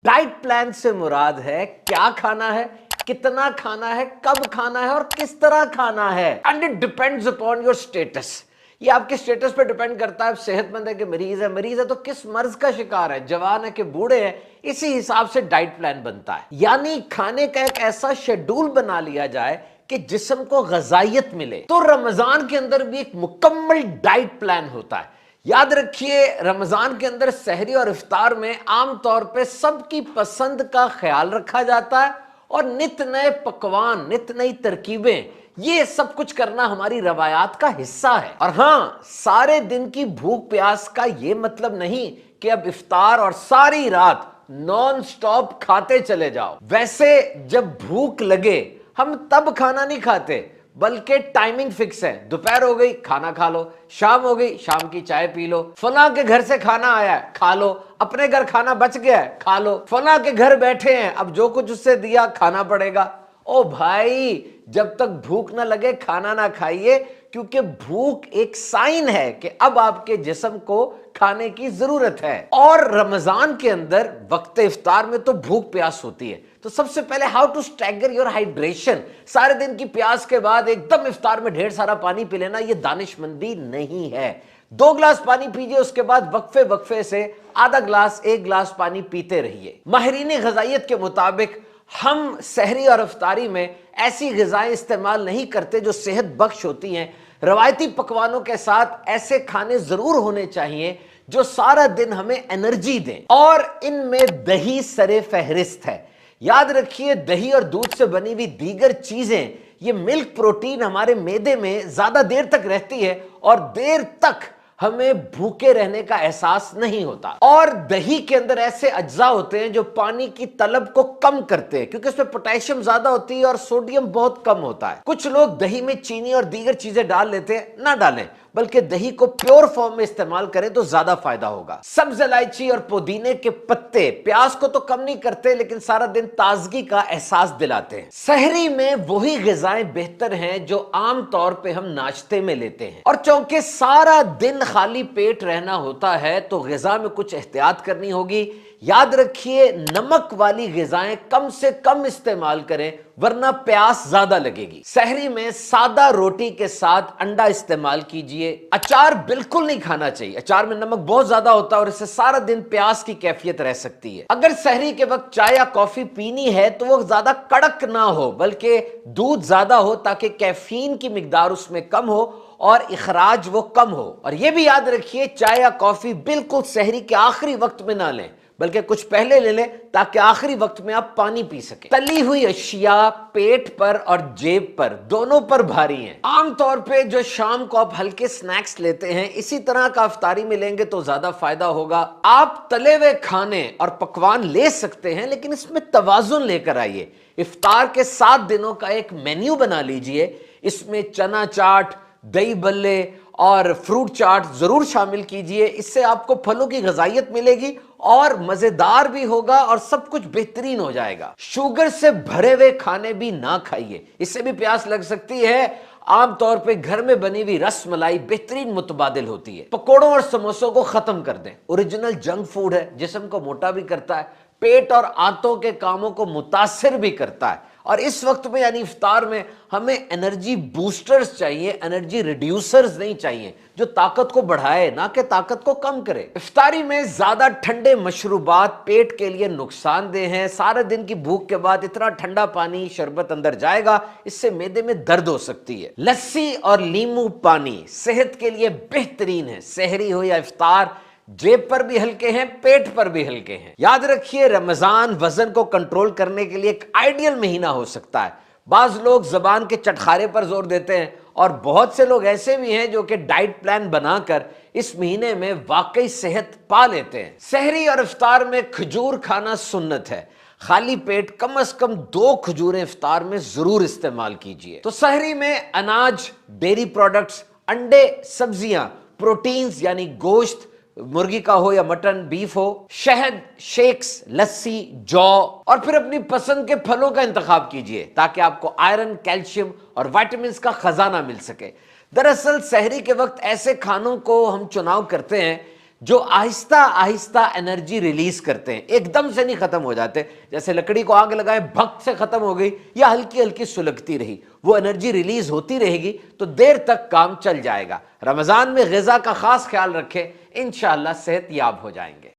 Diet plan से मुराद है क्या खाना है, कितना खाना है, कब खाना है और किस तरह खाना है। And it depends upon your status. ये आपके स्टेटस पे डिपेंड करता है। सेहतमंद है कि मरीज है तो किस मर्ज का शिकार है, जवान है कि बूढ़े हैं, इसी हिसाब से डाइट प्लान बनता है। यानी खाने का एक ऐसा शेड्यूल बना लिया जाए कि जिस्म को ग़िज़ाइयत मिले। तो रमजान के अंदर भी एक मुकम्मल डाइट प्लान होता है। याद रखिए, रमजान के अंदर सहरी और इफ्तार में आम तौर पे सबकी पसंद का ख्याल रखा जाता है और नित नए पकवान, नित नई तरकीबें, ये सब कुछ करना हमारी रवायात का हिस्सा है। और हाँ, सारे दिन की भूख प्यास का ये मतलब नहीं कि अब इफ्तार और सारी रात नॉन स्टॉप खाते चले जाओ। वैसे जब भूख लगे हम तब खाना नहीं खाते, बल्कि टाइमिंग फिक्स है। दोपहर हो गई खाना खा लो, शाम हो गई शाम की चाय पी लो, फलां के घर से खाना आया है खा लो, अपने घर खाना बच गया है खा लो, फलां के घर बैठे हैं अब जो कुछ उससे दिया खाना पड़ेगा। ओ भाई, जब तक भूख ना लगे खाना ना खाइए, क्योंकि भूख एक साइन है कि अब आपके जिस्म को खाने की जरूरत है। और रमजान के अंदर वक्त इफ्तार में तो भूख प्यास होती है। तो सबसे पहले how to stagger your hydration. सारे दिन की प्यास के बाद एकदम इफ्तार में ढेर सारा पानी पी लेना, ये दानिशमंदी नहीं है। 2 गिलास पानी पीजिए, उसके बाद वक्फे वक्फे से आधा गिलास 1 गिलास पानी पीते रहिए। माहिरीन ग़िज़ाइयत के मुताबिक हम सहरी और इफ्तारी में ऐसी ग़िज़ाएं इस्तेमाल नहीं करते जो सेहत बख्श होती हैं। रवायती पकवानों के साथ ऐसे खाने जरूर होने चाहिए जो सारा दिन हमें एनर्जी दें, और इनमें दही सरे फहरिस्त है। याद रखिए, दही और दूध से बनी हुई दीगर चीजें, ये मिल्क प्रोटीन हमारे मैदे में ज्यादा देर तक रहती है और देर तक हमें भूखे रहने का एहसास नहीं होता। और दही के अंदर ऐसे अज्जा होते हैं जो पानी की तलब को कम करते हैं, क्योंकि उसमें पोटेशियम ज्यादा होती है और सोडियम बहुत कम होता है। कुछ लोग दही में चीनी और दीगर चीजें डाल लेते हैं, ना डालें, बल्कि दही को प्योर फॉर्म में इस्तेमाल करें तो ज्यादा फायदा होगा। सब्ज इलायची और पुदीने के पत्ते प्यास को तो कम नहीं करते, लेकिन सारा दिन ताजगी का एहसास दिलाते हैं। सहरी में वही ग़िज़ाएं बेहतर हैं जो आम तौर पे हम नाश्ते में लेते हैं। और चूंकि सारा दिन खाली पेट रहना होता है तो ग़िज़ा में कुछ एहतियात करनी होगी। याद रखिए, नमक वाली ग़िज़ाएं कम से कम इस्तेमाल करें, वरना प्यास ज्यादा लगेगी। सहरी में सादा रोटी के साथ अंडा इस्तेमाल कीजिए। अचार बिल्कुल नहीं खाना चाहिए, अचार में नमक बहुत ज्यादा होता है और इससे सारा दिन प्यास की कैफियत रह सकती है। अगर सहरी के वक्त चाय या कॉफी पीनी है तो वो ज्यादा कड़क ना हो, बल्कि दूध ज्यादा हो, ताकि कैफीन की मिकदार उसमें कम हो और इखराज वो कम हो। और ये भी याद रखिए, चाय या कॉफी बिल्कुल सहरी के आखिरी वक्त में ना लें, बल्कि कुछ पहले ले लें ताकि आखिरी वक्त में आप पानी पी सकें। तली हुई अशिया पेट पर और जेब पर दोनों पर भारी हैं। आमतौर पे जो शाम को आप हल्के स्नैक्स लेते हैं, इसी तरह का इफ्तारी में लेंगे तो ज्यादा फायदा होगा। आप तले हुए खाने और पकवान ले सकते हैं, लेकिन इसमें तवाजुन लेकर आइए। इफ्तार के 7 दिनों का एक मेन्यू बना लीजिए, इसमें चना चाट, दही बल्ले और फ्रूट चाट जरूर शामिल कीजिए। इससे आपको फलों की ग़िज़ाइयत मिलेगी और मजेदार भी होगा और सब कुछ बेहतरीन हो जाएगा। शुगर से भरे हुए खाने भी ना खाइए, इससे भी प्यास लग सकती है। आमतौर पे घर में बनी हुई रस मलाई बेहतरीन मुतबादिल होती है। पकोड़ों और समोसों को खत्म कर दें, ओरिजिनल जंक फूड है, जिस्म को मोटा भी करता है, पेट और आंतों के कामों को मुतासिर भी करता है। और इस वक्त में यानी इफ्तार में हमें एनर्जी बूस्टर्स चाहिए, एनर्जी रिड्यूसर्स नहीं चाहिए, जो ताकत को बढ़ाए ना कि ताकत को कम करे। इफ्तारी में ज्यादा ठंडे मशरूबात पेट के लिए नुकसानदेह हैं। सारे दिन की भूख के बाद इतना ठंडा पानी शरबत अंदर जाएगा, इससे मैदे में दर्द हो सकती है। लस्सी और नींबू पानी सेहत के लिए बेहतरीन है। सहरी हो या इफ्तार, जेब पर भी हल्के हैं, पेट पर भी हल्के हैं। याद रखिए, रमजान वजन को कंट्रोल करने के लिए एक आइडियल महीना हो सकता है। बाज लोग जबान के चटखारे पर जोर देते हैं और बहुत से लोग ऐसे भी हैं जो कि डाइट प्लान बनाकर इस महीने में वाकई सेहत पा लेते हैं। सहरी और इफ्तार में खजूर खाना सुन्नत है। खाली पेट कम से कम 2 खजूरें इफ्तार में जरूर इस्तेमाल कीजिए। तो सहरी में अनाज, डेयरी प्रोडक्ट्स, अंडे, सब्जियां, प्रोटीन्स यानी गोश्त, मुर्गी का हो या मटन, बीफ हो, शहद, शेक्स, लस्सी, जौ, और फिर अपनी पसंद के फलों का इंतखाब कीजिए ताकि आपको आयरन, कैल्शियम और विटामिन का खजाना मिल सके। दरअसल सहरी के वक्त ऐसे खानों को हम चुनाव करते हैं جو آہستہ آہستہ انرجی ریلیز کرتے ہیں، ایک دم سے نہیں ختم ہو جاتے، جیسے لکڑی کو آگ لگائے بھک سے ختم ہو گئی یا ہلکی ہلکی سلگتی رہی، وہ انرجی ریلیز ہوتی رہے گی تو دیر تک کام چل جائے گا۔ رمضان میں غذا کا خاص خیال رکھیں، انشاءاللہ صحت یاب ہو جائیں گے۔